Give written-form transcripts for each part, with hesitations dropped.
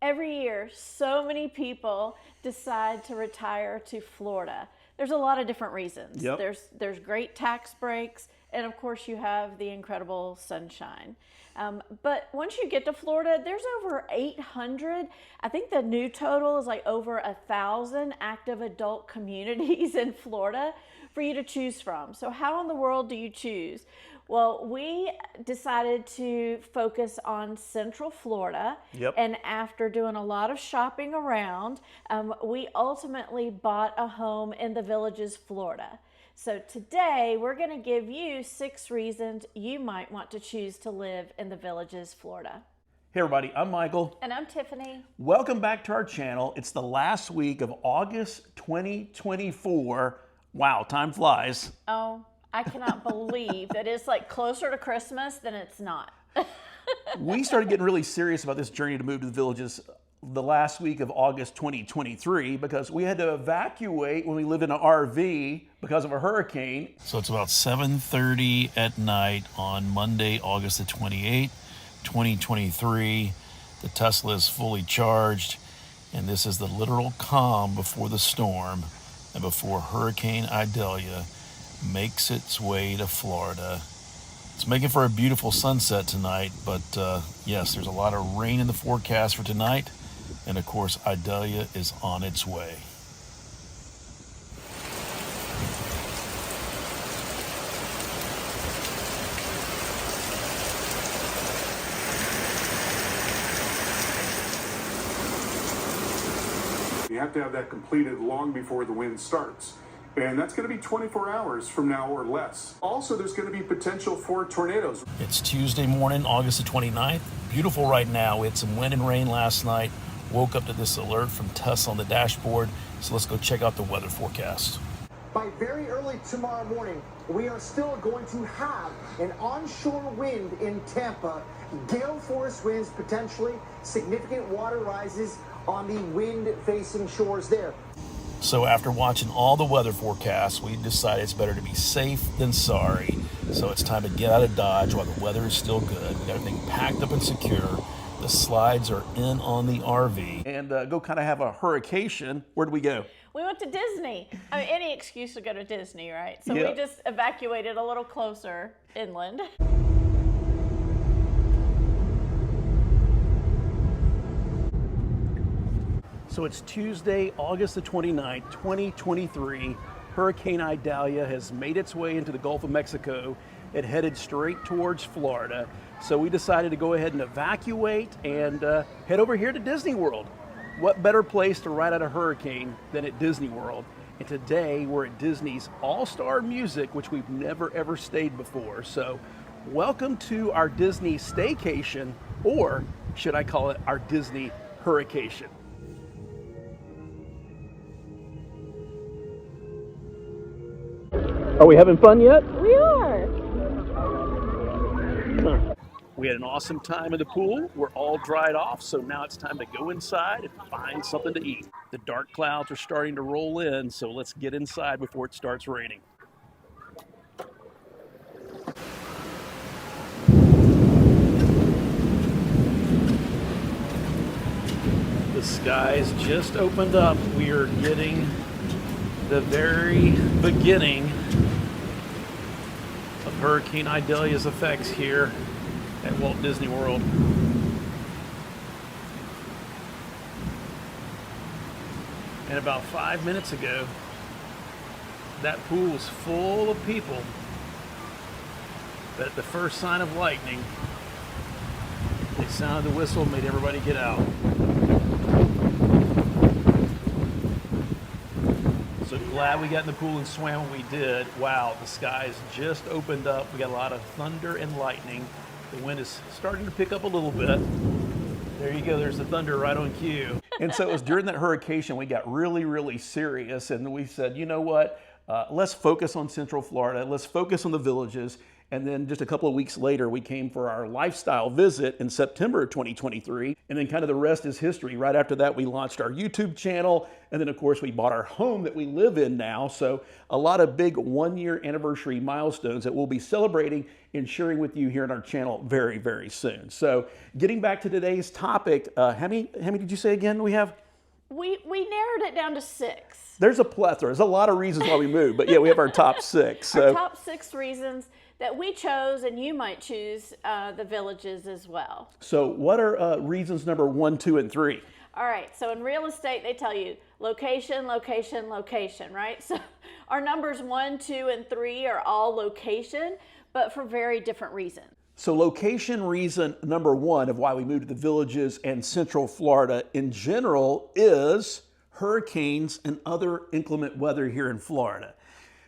Every year, so many people decide to retire to Florida. There's a lot of different reasons. Yep. There's great tax breaks, and of course you have the incredible sunshine. But once you get to Florida, there's over 800. I think the new total is like over 1,000 active adult communities in Florida for you to choose from. So how in the world do you choose? Well, we decided to focus on Central Florida. Yep. And after doing a lot of shopping around, we ultimately bought a home in the Villages, Florida. So today we're going to give you 6 reasons you might want to choose to live in the Villages, Florida. Hey everybody, I'm Michael. And I'm Tiffany. Welcome back to our channel. It's the last week of August 2024. Wow, time flies. Oh, I cannot believe that it's like closer to Christmas than it's not. We started getting really serious about this journey to move to the Villages the last week of August 2023 because we had to evacuate when we lived in an RV because of a hurricane. So it's about 7:30 at night on Monday, August the 28th, 2023. The Tesla is fully charged, and this is the literal calm before the storm and before Hurricane Idalia makes its way to Florida. It's making for a beautiful sunset tonight, but yes, there's a lot of rain in the forecast for tonight, and of course Idalia is on its way. You have to have that completed long before the wind starts. And that's going to be 24 hours from now or less. Also, there's going to be potential for tornadoes. It's Tuesday morning, August the 29th. Beautiful right now. We had some wind and rain last night. Woke up to this alert from Tesla on the dashboard. So let's go check out the weather forecast. By very early tomorrow morning, we are still going to have an onshore wind in Tampa. Gale force winds potentially, significant water rises on the wind-facing shores there. So after watching all the weather forecasts, we decided it's better to be safe than sorry. So it's time to get out of Dodge while the weather is still good. We got everything packed up and secure. The slides are in on the RV. And go kind of have a hurricane. Where'd we go? We went to Disney. I mean, any excuse to go to Disney, right? So Yep. we just evacuated a little closer inland. So it's Tuesday, August the 29th, 2023. Hurricane Idalia has made its way into the Gulf of Mexico. It headed straight towards Florida. So we decided to go ahead and evacuate and head over here to Disney World. What better place to ride out a hurricane than at Disney World? And today we're at Disney's All-Star Music, which we've never ever stayed before. So welcome to our Disney staycation, or should I call it our Disney hurrication? Are we having fun yet? We are. We had an awesome time in the pool. We're all dried off, so now it's time to go inside and find something to eat. The dark clouds are starting to roll in, so let's get inside before it starts raining. The skies just opened up. We are getting the very beginning of Hurricane Idalia's effects here at Walt Disney World. And about 5 minutes ago, that pool was full of people. But at the first sign of lightning, they sounded the whistle and made everybody get out. So glad we got in the pool and swam when we did. Wow, the skies just opened up. We got a lot of thunder and lightning. The wind is starting to pick up a little bit. There you go, there's the thunder right on cue. And so it was during that hurricane we got really, really serious, and we said, you know what, let's focus on Central Florida, let's focus on the Villages, And then just a couple of weeks later, we came for our lifestyle visit in September of 2023. And then kind of the rest is history. Right after that, we launched our YouTube channel. And then, of course, we bought our home that we live in now. So a lot of big one-year anniversary milestones that we'll be celebrating and sharing with you here on our channel very, very soon. So getting back to today's topic, how many did you say again we have? We narrowed it down to 6. There's a plethora. There's a lot of reasons why we moved. But yeah, we have our top 6. So. Our top 6 reasons that we chose, and you might choose the villages as well. So what are reasons number 1, 2, and 3? All right, so in real estate, they tell you location, location, location, right? So our numbers 1, 2, and 3 are all location, but for very different reasons. So location reason number 1 of why we moved to the villages and Central Florida in general is hurricanes and other inclement weather here in Florida.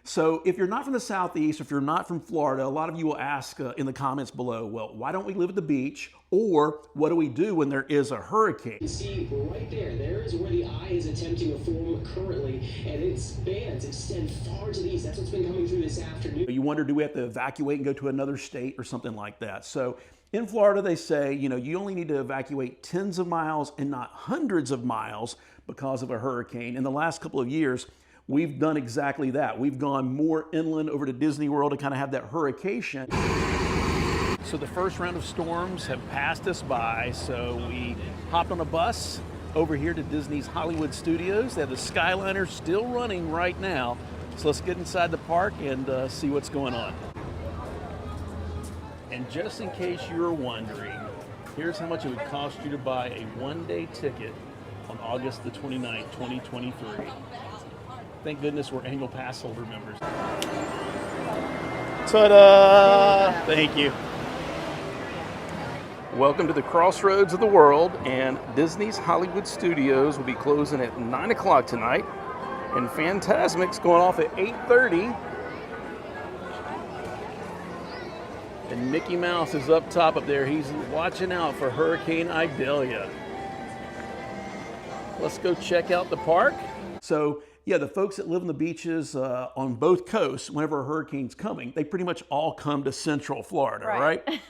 So if you're not from the Southeast, if you're not from Florida, a lot of you will ask in the comments below, well, why don't we live at the beach? Or what do we do when there is a hurricane? You see right there is where the eye is attempting to form currently, and its bands extend far to the east. That's what's been coming through this afternoon. You wonder, do we have to evacuate and go to another state or something like that? So in Florida, they say, you only need to evacuate tens of miles and not hundreds of miles because of a hurricane. In the last couple of years, we've done exactly that. We've gone more inland over to Disney World to kind of have that hurrication. So the first round of storms have passed us by, so we hopped on a bus over here to Disney's Hollywood Studios. They have the Skyliner still running right now. So let's get inside the park and see what's going on. And just in case you were wondering, here's how much it would cost you to buy a one-day ticket on August the 29th, 2023. Thank goodness we're annual pass holder members. Ta-da! Thank you. Welcome to the crossroads of the world, and Disney's Hollywood Studios will be closing at 9 o'clock tonight, and Fantasmic's going off at 8:30. And Mickey Mouse is up top up there. He's watching out for Hurricane Idalia. Let's go check out the park. So, yeah, the folks that live on the beaches on both coasts, whenever a hurricane's coming, they pretty much all come to Central Florida, right?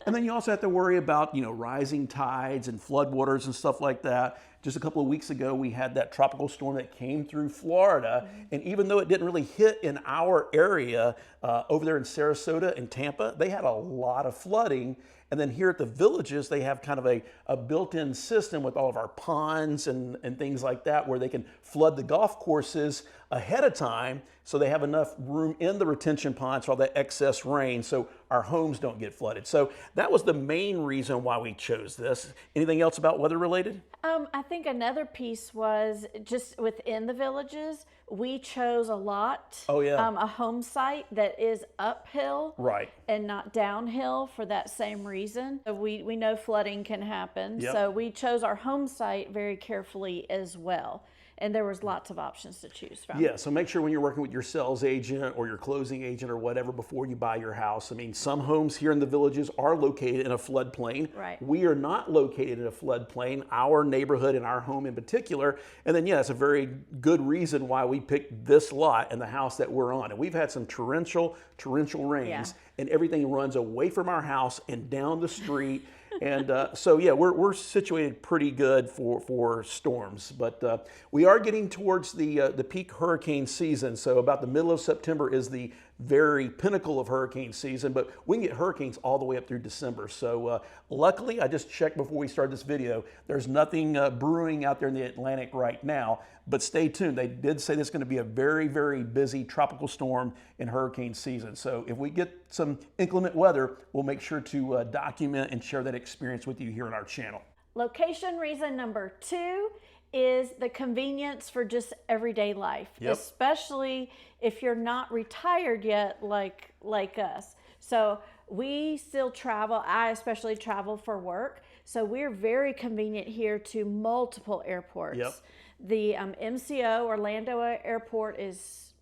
And then you also have to worry about, rising tides and floodwaters and stuff like that. Just a couple of weeks ago, we had that tropical storm that came through Florida. And even though it didn't really hit in our area over there in Sarasota and Tampa, they had a lot of flooding. And then here at the villages, they have kind of a built-in system with all of our ponds and things like that where they can flood the golf courses ahead of time so they have enough room in the retention ponds for all that excess rain so our homes don't get flooded. So that was the main reason why we chose this. Anything else about weather related? I think another piece was just within the villages, we chose a lot. Oh, yeah. A home site that is uphill. Right. And not downhill for that same reason. So we know flooding can happen. Yep. So we chose our home site very carefully as well. And there was lots of options to choose from. Yeah, so make sure when you're working with your sales agent or your closing agent or whatever before you buy your house. I mean, some homes here in the villages are located in a floodplain. Right. We are not located in a floodplain, our neighborhood and our home in particular. And then, yeah, that's a very good reason why we picked this lot and the house that we're on. And we've had some torrential rains, and everything runs away from our house and down the street. And so, yeah, we're situated pretty good for storms. But we are getting towards the peak hurricane season. So about the middle of September is the very pinnacle of hurricane season. But we can get hurricanes all the way up through December. So luckily, I just checked before we started this video. There's nothing brewing out there in the Atlantic right now. But stay tuned. They did say this is going to be a very, very busy tropical storm in hurricane season. So if we get some inclement weather, we'll make sure to document and share that experience with you here on our channel. Location reason number 2 is the convenience for just everyday life, especially if you're not retired yet like us. So we still travel. I especially travel for work. So we're very convenient here to multiple airports. Yep. The MCO Orlando Airport is...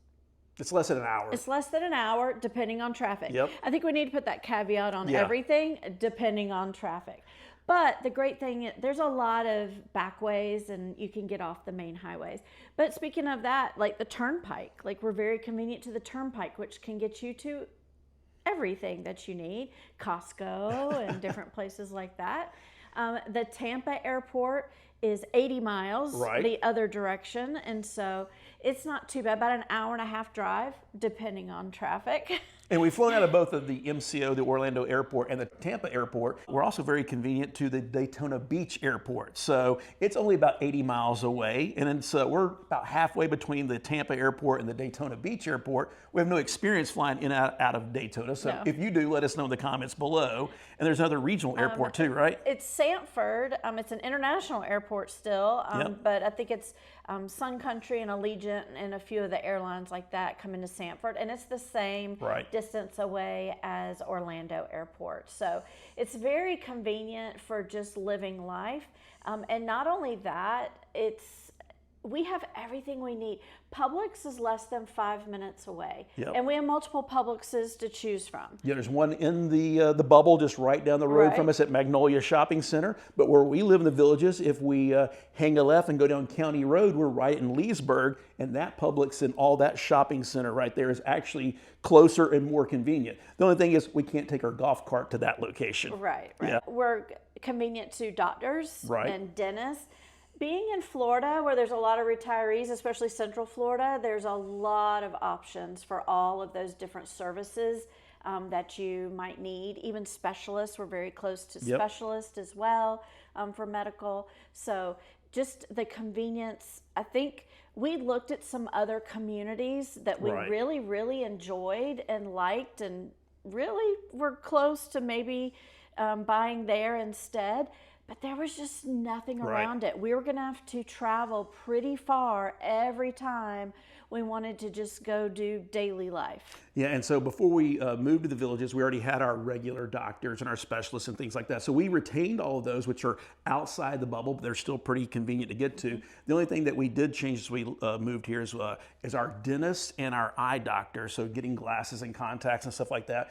It's less than an hour. It's less than an hour, depending on traffic. Yep. I think we need to put that caveat on everything, depending on traffic. But the great thing, there's a lot of backways and you can get off the main highways. But speaking of that, like the turnpike, like we're very convenient to the turnpike, which can get you to everything that you need, Costco and different places like that. The Tampa airport is 80 miles Right. the other direction, and so it's not too bad, about an hour and a half drive, depending on traffic. And we've flown out of both of the MCO, the Orlando airport, and the Tampa airport. We're also very convenient to the Daytona Beach airport. So it's only about 80 miles away. And then so we're about halfway between the Tampa airport and the Daytona Beach airport. We have no experience flying in and out of Daytona. So No. if you do, let us know in the comments below. And there's another regional airport too, right? It's Sanford. It's an international airport still, Yep. but I think it's Sun Country and Allegiant and a few of the airlines like that come into Sanford, and it's the same Right. distance away as Orlando Airport. So it's very convenient for just living life. And not only that, we have everything we need. Publix is less than 5 minutes away, Yep. and we have multiple Publixes to choose from. Yeah, there's one in the bubble just right down the road Right. from us at Magnolia Shopping Center. But where we live in the Villages, if we hang a left and go down County Road, we're right in Leesburg, and that Publix and all that shopping center right there is actually closer and more convenient. The only thing is we can't take our golf cart to that location. Right. Yeah. We're convenient to doctors Right. and dentists. Being in Florida, where there's a lot of retirees, especially Central Florida, there's a lot of options for all of those different services that you might need. Even specialists, we're very close to Yep. specialists as well for medical. So just the convenience. I think we looked at some other communities that we Right. really, really enjoyed and liked, and really were close to maybe buying there instead. But there was just nothing Right. around it. We were going to have to travel pretty far every time we wanted to just go do daily life. Yeah, and so before we moved to the Villages, we already had our regular doctors and our specialists and things like that. So we retained all of those, which are outside the bubble, but they're still pretty convenient to get to. The only thing that we did change as we moved here is our dentist and our eye doctor. So getting glasses and contacts and stuff like that.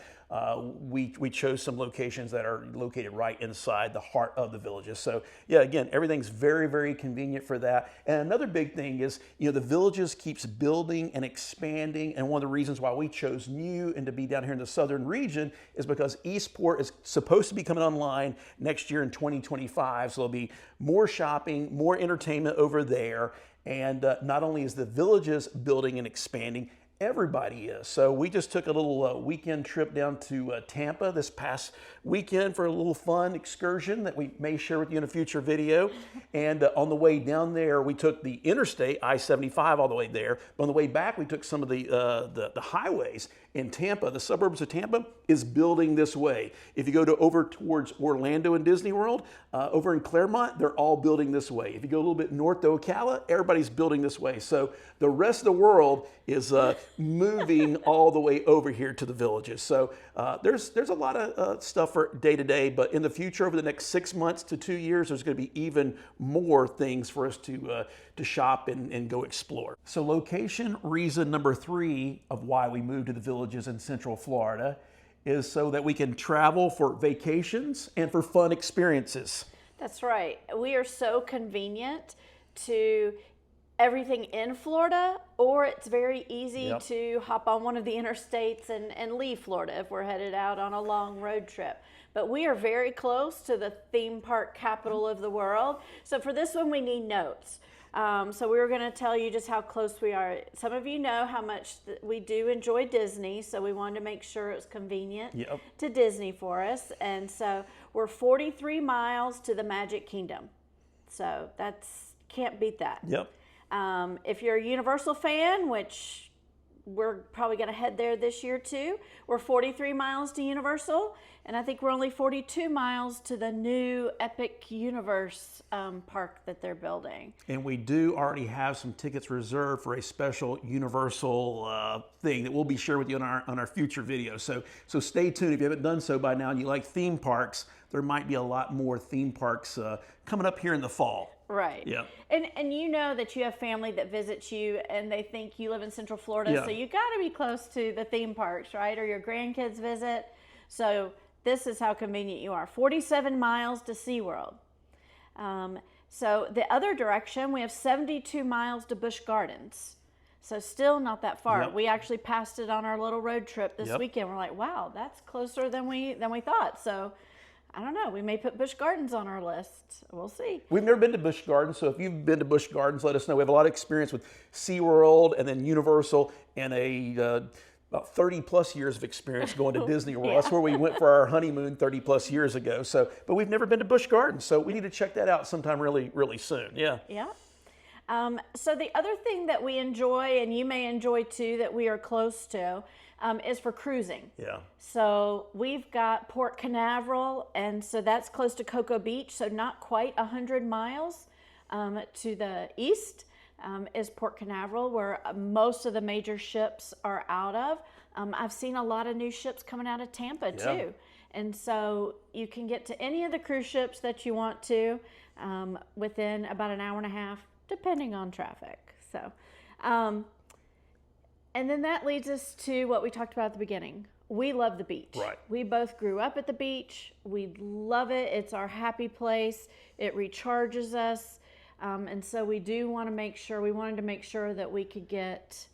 We chose some locations that are located right inside the heart of the Villages. So yeah, again, everything's very, very convenient for that. And another big thing is, the Villages keeps building and expanding. And one of the reasons why we chose new and to be down here in the southern region is because Eastport is supposed to be coming online next year in 2025. So there'll be more shopping, more entertainment over there. And not only is the Villages building and expanding, everybody is. So we just took a little weekend trip down to Tampa this past weekend for a little fun excursion that we may share with you in a future video. And on the way down there, we took the interstate, I-75, all the way there. But on the way back, we took some of the highways in Tampa. The suburbs of Tampa is building this way. If you go over towards Orlando and Disney World, over in Claremont, they're all building this way. If you go a little bit north to Ocala, everybody's building this way. So the rest of the world is moving all the way over here to the Villages. So there's a lot of stuff for day to day, but in the future, over the next 6 months to 2 years, there's going to be even more things for us to shop and go explore. So location reason number 3 of why we moved to the Villages in Central Florida is so that we can travel for vacations and for fun experiences. That's right. We are so convenient to everything in Florida, or it's very easy Yep. to hop on one of the interstates and leave Florida if we're headed out on a long road trip. But we are very close to the theme park capital of the world. So for this one, we need notes. So we were going to tell you just how close we are. Some of you know how much we do enjoy Disney, so we wanted to make sure it's convenient Yep. to Disney for us. And so we're 43 miles to the Magic Kingdom. So can't beat that. Yep. If you're a Universal fan, which we're probably going to head there this year too, we're 43 miles to Universal, and I think we're only 42 miles to the new Epic Universe park that they're building. And we do already have some tickets reserved for a special Universal thing that we'll be sharing with you on our future videos. So stay tuned. If you haven't done so by now and you like theme parks, there might be a lot more theme parks coming up here in the fall. Right. Yeah. And you know that you have family that visits you and they think you live in Central Florida, Yeah. so you got to be close to the theme parks, right? Or your grandkids visit. So this is how convenient you are. 47 miles to SeaWorld. So the other direction, we have 72 miles to Busch Gardens. So still not that far. Yep. We actually passed it on our little road trip this Yep. weekend. We're like, wow, that's closer than we thought. So I don't know. We may put Busch Gardens on our list. We'll see. We've never been to Busch Gardens, so if you've been to Busch Gardens, let us know. We have a lot of experience with SeaWorld and then Universal and about 30 plus years of experience going to Disney World. Yeah. That's where we went for our honeymoon 30 plus years ago. So, but we've never been to Busch Gardens, so we need to check that out sometime really, really soon. Yeah. Yeah. So the other thing that we enjoy, and you may enjoy too, that we are close to, is for cruising. Yeah. So we've got Port Canaveral, and so that's close to Cocoa Beach, so not quite 100 miles to the east is Port Canaveral, where most of the major ships are out of. I've seen a lot of new ships coming out of Tampa too. And so you can get to any of the cruise ships that you want to within about an hour and a half, depending on traffic. So, and then that leads us to what we talked about at the beginning. We love the beach. Right. We both grew up at the beach. We love it. It's our happy place. It recharges us. And so we wanted to make sure that we could get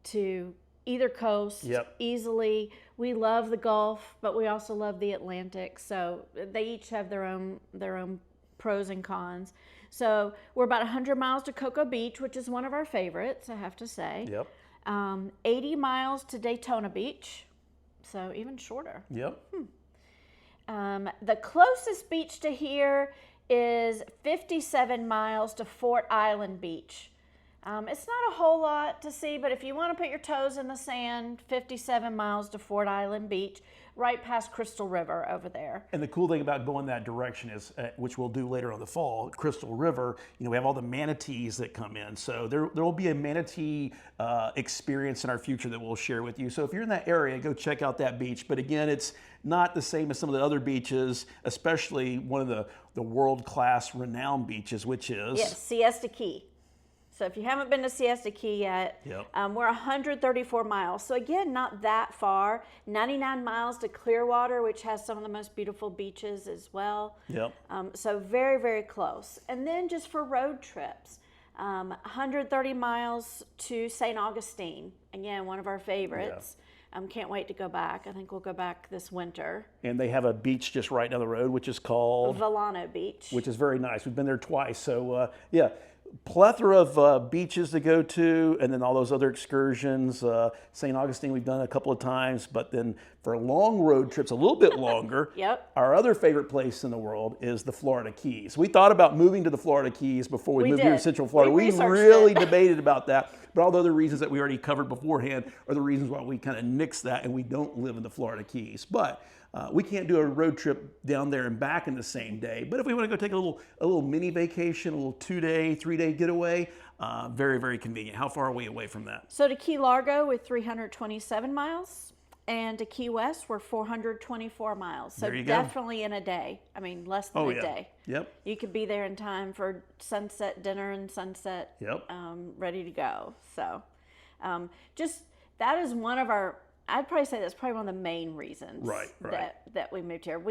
to either coast easily. We love the Gulf, but we also love the Atlantic. So they each have their own pros and cons. So we're about 100 miles to Cocoa Beach, which is one of our favorites, I have to say. Yep. 80 miles to Daytona Beach, so even shorter. Yep. The closest beach to here is 57 miles to Fort Island Beach. It's not a whole lot to see, but if you want to put your toes in the sand, 57 miles to Fort Island Beach, right past Crystal River over there. And the cool thing about going that direction is, which we'll do later on the fall, Crystal River, we have all the manatees that come in. So there will be a manatee experience in our future that we'll share with you. So if you're in that area, go check out that beach. But again, it's not the same as some of the other beaches, especially one of the world-class renowned beaches, which is... Yes, Siesta Key. So if you haven't been to Siesta Key yet, we're 134 miles. So again, not that far. 99 miles to Clearwater, which has some of the most beautiful beaches as well. Yep. So very, very close. And then just for road trips, 130 miles to St. Augustine. Again, one of our favorites. Can't wait to go back. I think we'll go back this winter. And they have a beach just right down the road, which is called... Volano Beach. Which is very nice. We've been there twice. So plethora of beaches to go to, and then all those other excursions. St. Augustine we've done a couple of times, but then for long road trips, a little bit longer, our other favorite place in the world is the Florida Keys. We thought about moving to the Florida Keys before we moved here to Central Florida. We really debated about that, but all the other reasons that we already covered beforehand are the reasons why we kind of nixed that and we don't live in the Florida Keys. But we can't do a road trip down there and back in the same day. But if we want to go take a little mini vacation, a little 2-day, 3-day getaway, very, very convenient. How far are we away from that? So to Key Largo, we're 327 miles. And to Key West, we're 424 miles. So definitely in a day. I mean, less than a day. Yep. You could be there in time for sunset dinner and sunset ready to go. So just that is one of our... I'd probably say that's probably one of the main reasons that we moved here.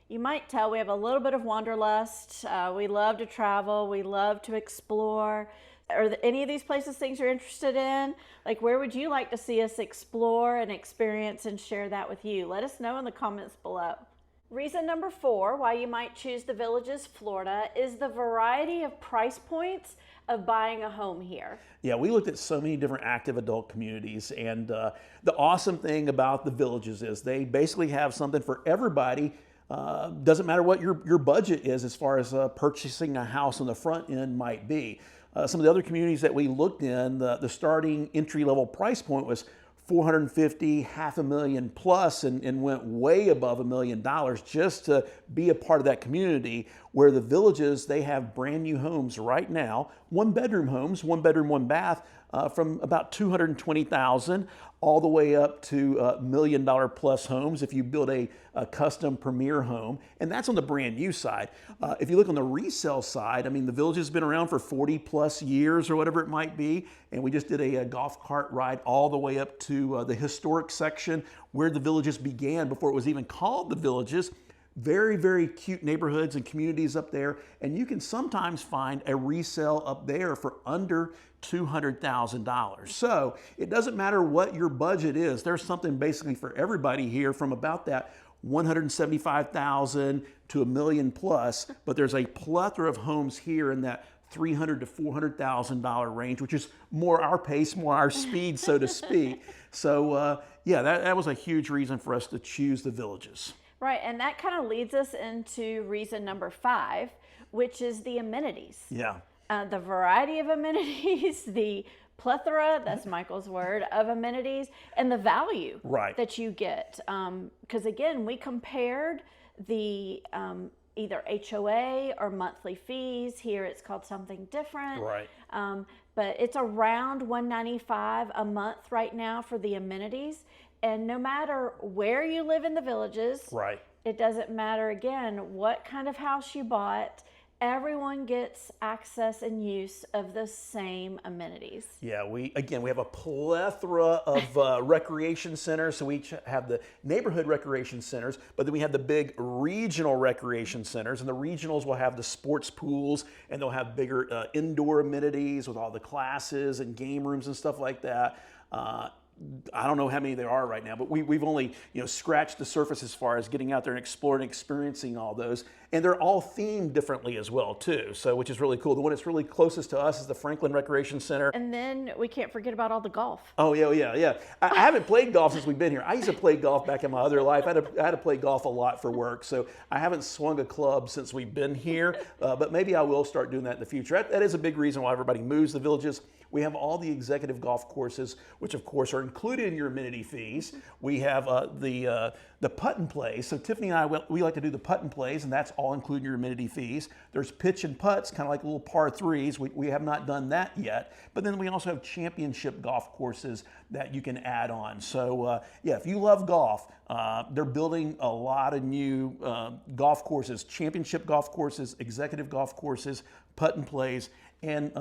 You might tell we have a little bit of wanderlust. We love to travel. We love to explore. Are there any of these places things you're interested in? Like, where would you like to see us explore and experience and share that with you? Let us know in the comments below. Reason number 4 why you might choose the Villages, Florida, is the variety of price points of buying a home here. Yeah, we looked at so many different active adult communities, and the awesome thing about the Villages is they basically have something for everybody. Doesn't matter what your budget is as far as purchasing a house on the front end might be. Some of the other communities that we looked in, the starting entry-level price point was $450,000, $500,000 plus, and went way above $1 million just to be a part of that community. Where the Villages, they have brand new homes right now, 1-bedroom homes, 1-bedroom, 1-bath, from about $220,000 all the way up to $1 million plus homes if you build a custom premier home, and that's on the brand new side. If you look on the resale side, I mean, the Village has been around for 40 plus years or whatever it might be, and we just did a golf cart ride all the way up to the historic section where the Villages began before it was even called the Villages. very, very cute neighborhoods and communities up there, and you can sometimes find a resale up there for under $200,000. So it doesn't matter what your budget is. There's something basically for everybody here, from about that 175,000 to $1 million plus, but there's a plethora of homes here in that $300,000 to $400,000 range, which is more our pace, more our speed, so to speak. So yeah, that was a huge reason for us to choose the Villages. Right, and that kind of leads us into reason number 5, which is the amenities. Yeah. The variety of amenities, the plethora, that's Michael's word, of amenities, and the value that you get. Because again, we compared the either HOA or monthly fees. Here it's called something different. Right. But it's around $195 a month right now for the amenities. And no matter where you live in the Villages, it doesn't matter, again, what kind of house you bought, everyone gets access and use of the same amenities. Yeah, we have a plethora of recreation centers. So we each have the neighborhood recreation centers, but then we have the big regional recreation centers, and the regionals will have the sports pools, and they'll have bigger indoor amenities with all the classes and game rooms and stuff like that. I don't know how many there are right now, but we've only scratched the surface as far as getting out there and exploring and experiencing all those. And they're all themed differently as well too, so which is really cool. The one that's really closest to us is the Franklin Recreation Center. And then we can't forget about all the golf. Oh yeah. I haven't played golf since we've been here. I used to play golf back in my other life. I had to play golf a lot for work, so I haven't swung a club since we've been here. But maybe I will start doing that in the future. That is a big reason why everybody moves the Villages. We have all the executive golf courses, which of course are included in your amenity fees. We have the putt and play. So Tiffany and I, we like to do the putt and plays, and that's all included in your amenity fees. There's pitch and putts, kind of like little par threes. We have not done that yet. But then we also have championship golf courses that you can add on. So yeah, if you love golf, they're building a lot of new golf courses, championship golf courses, executive golf courses, putt and plays, and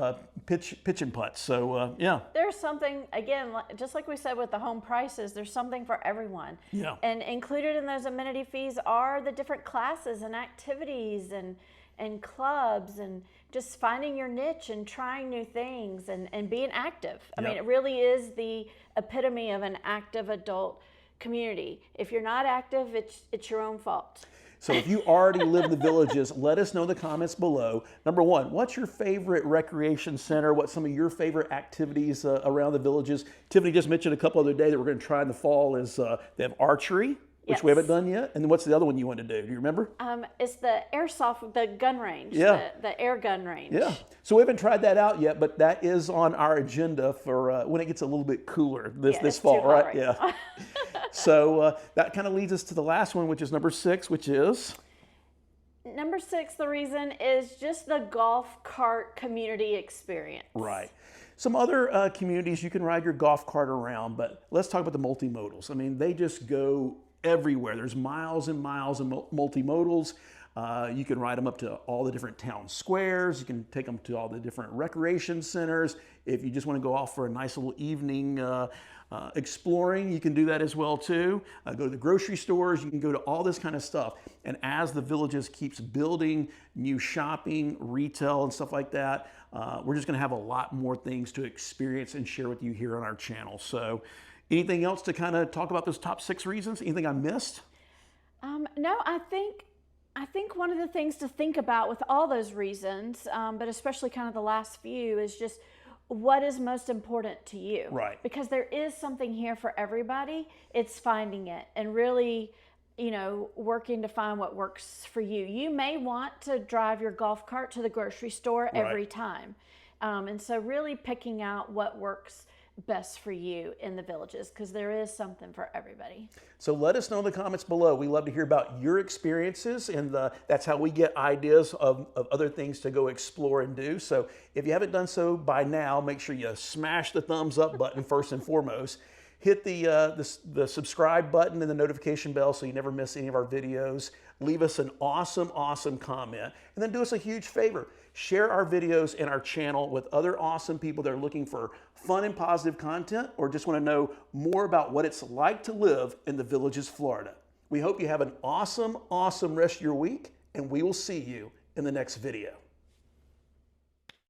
pitch and putts. So yeah. There's something, again, just like we said with the home prices, there's something for everyone. Yeah. And included in those amenity fees are the different classes and activities and clubs, and just finding your niche and trying new things and being active. I mean, it really is the epitome of an active adult community. If you're not active, it's your own fault. So if you already live in the Villages, let us know in the comments below. Number one, what's your favorite recreation center? What's some of your favorite activities around the Villages? Tiffany just mentioned a couple other day that we're going to try in the fall is they have archery, which we haven't done yet. And then what's the other one you want to do? Do you remember? It's the airsoft, the gun range, the air gun range. Yeah. So we haven't tried that out yet, but that is on our agenda for when it gets a little bit cooler this fall, right? Yeah. So that kind of leads us to the last one, which is number 6, which is? Number 6, the reason is just the golf cart community experience. Right. Some other communities you can ride your golf cart around, but let's talk about the multimodals. I mean, they just go everywhere. There's miles and miles of multimodals. You can ride them up to all the different town squares. You can take them to all the different recreation centers. If you just want to go off for a nice little evening exploring, you can do that as well too. Go to the grocery stores. You can go to all this kind of stuff. And as the Villages keeps building new shopping, retail, and stuff like that, we're just going to have a lot more things to experience and share with you here on our channel. So anything else to kind of talk about those top 6 reasons? Anything I missed? No, I think one of the things to think about with all those reasons, but especially kind of the last few, is just what is most important to you. Right. Because there is something here for everybody. It's finding it and really, working to find what works for you. You may want to drive your golf cart to the grocery store every time. And so really picking out what works best for you in the Villages, because there is something for everybody. So let us know in the comments below. We love to hear about your experiences, and that's how we get ideas of other things to go explore and do. So if you haven't done so by now, make sure you smash the thumbs up button first and foremost. Hit the subscribe button and the notification bell so you never miss any of our videos. Leave us an awesome comment, and then do us a huge favor. Share our videos and our channel with other awesome people that are looking for fun and positive content, or just want to know more about what it's like to live in the Villages, Florida. We hope you have an awesome, awesome rest of your week, and we will see you in the next video.